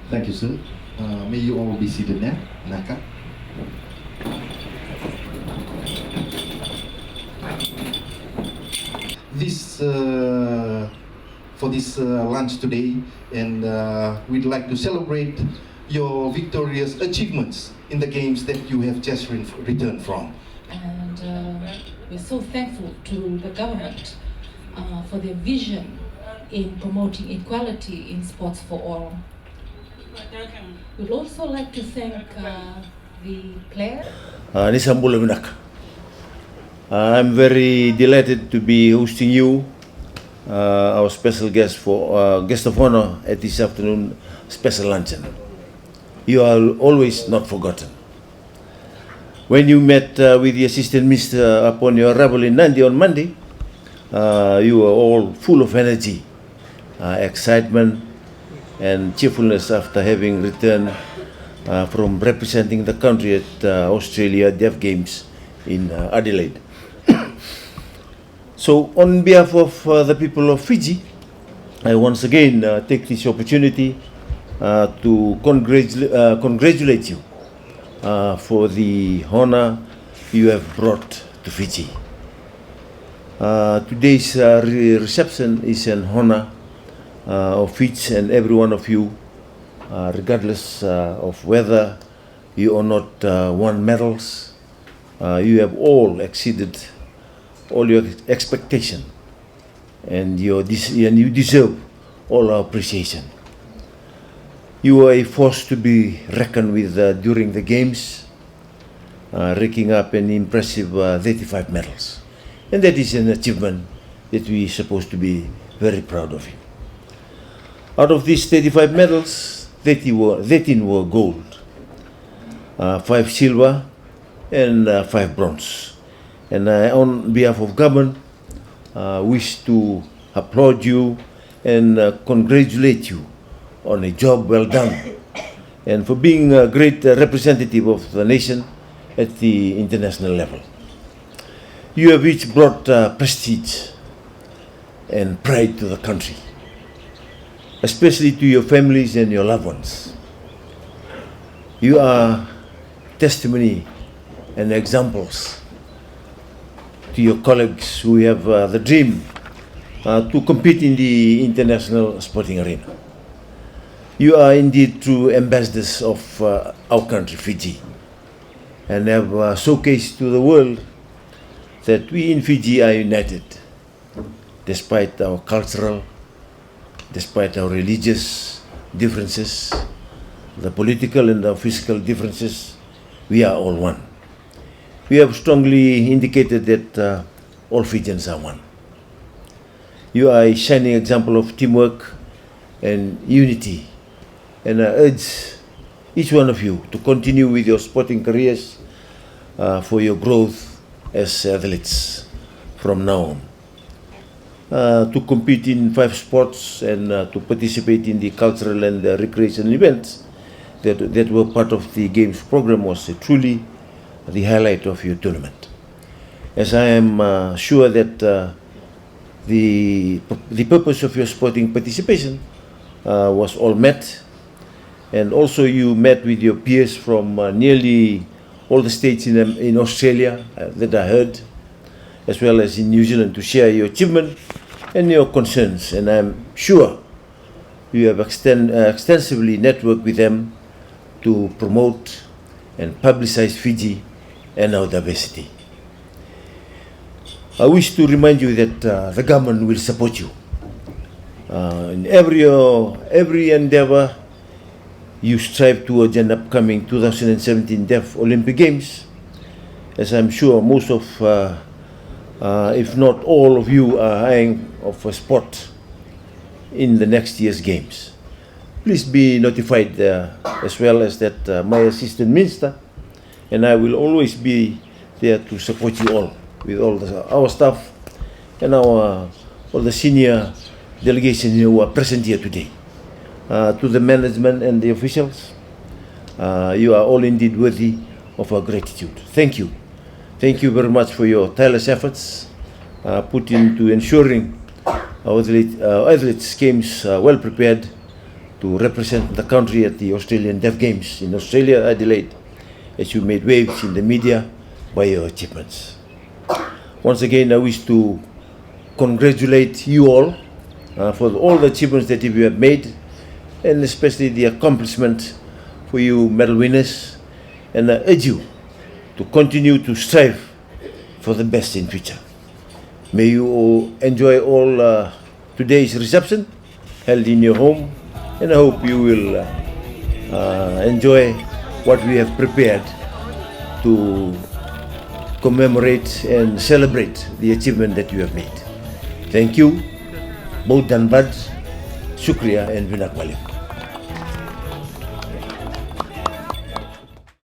Thank you, sir. May you all be seated now. Naka. This for this lunch today, and we'd like to celebrate your victorious achievements in the games that you have just returned from. And we're so thankful to the government for their vision in promoting equality in sports for all. We'd also like to thank the players. I'm very delighted to be hosting you, our special guest for guest of honor at this afternoon special luncheon. You are always not forgotten. When you met with the assistant minister upon your arrival in Nandi on Monday, you were all full of energy, excitement, and cheerfulness after having returned from representing the country at Australia Deaf Games in Adelaide. So on behalf of the people of Fiji, I once again take this opportunity to congratulate you for the honor you have brought to Fiji. Today's reception is an honor of each and every one of you, regardless of whether you or not won medals. You have all exceeded all your expectation, and you deserve all our appreciation. You are a force to be reckoned with during the games, raking up an impressive 35 medals, and that is an achievement that we are supposed to be very proud of you. Out of these 35 medals, 13 were gold, 5 silver, and 5 bronze. And on behalf of government, wish to applaud you and congratulate you on a job well done, and for being a great representative of the nation at the international level. You have each brought prestige and pride to the country, especially to your families and your loved ones. You are testimony and examples to your colleagues who have the dream to compete in the international sporting arena. You are indeed true ambassadors of our country, Fiji, and have showcased to the world that we in Fiji are united, despite our cultural, despite our religious differences, the political and the physical differences. We are all one. We have strongly indicated that all Fijians are one. You are a shining example of teamwork and unity, and I urge each one of you to continue with your sporting careers for your growth as athletes from now on. To compete in 5 sports and to participate in the cultural and recreational events that were part of the Games program was truly the highlight of your tournament. As I am sure that the purpose of your sporting participation was all met, and also you met with your peers from nearly all the states in Australia that I heard, as well as in New Zealand, to share your achievement and your concerns. And I'm sure you have extensively networked with them to promote and publicize Fiji and our diversity. I wish to remind you that the government will support you in every endeavor you strive towards an upcoming 2017 Deaf Olympic Games, as I'm sure most of, if not all of you, are eyeing of a spot in the next year's Games. Please be notified as well as that my assistant minister and I will always be there to support you all with all our staff and all the senior delegation who are present here today. To the management and the officials, you are all indeed worthy of our gratitude. Thank you. Thank you very much for your tireless efforts put into ensuring our athletes came well prepared to represent the country at the Australian Deaf Games in Australia, Adelaide, as you made waves in the media by your achievements. Once again, I wish to congratulate you all for all the achievements that you have made, and especially the accomplishment for you medal winners, and I urge you to continue to strive for the best in future. May you all enjoy all today's reception held in your home, and I hope you will enjoy what we have prepared to commemorate and celebrate the achievement that you have made. Thank you, both Danbad, Shukriya and Vinakwali.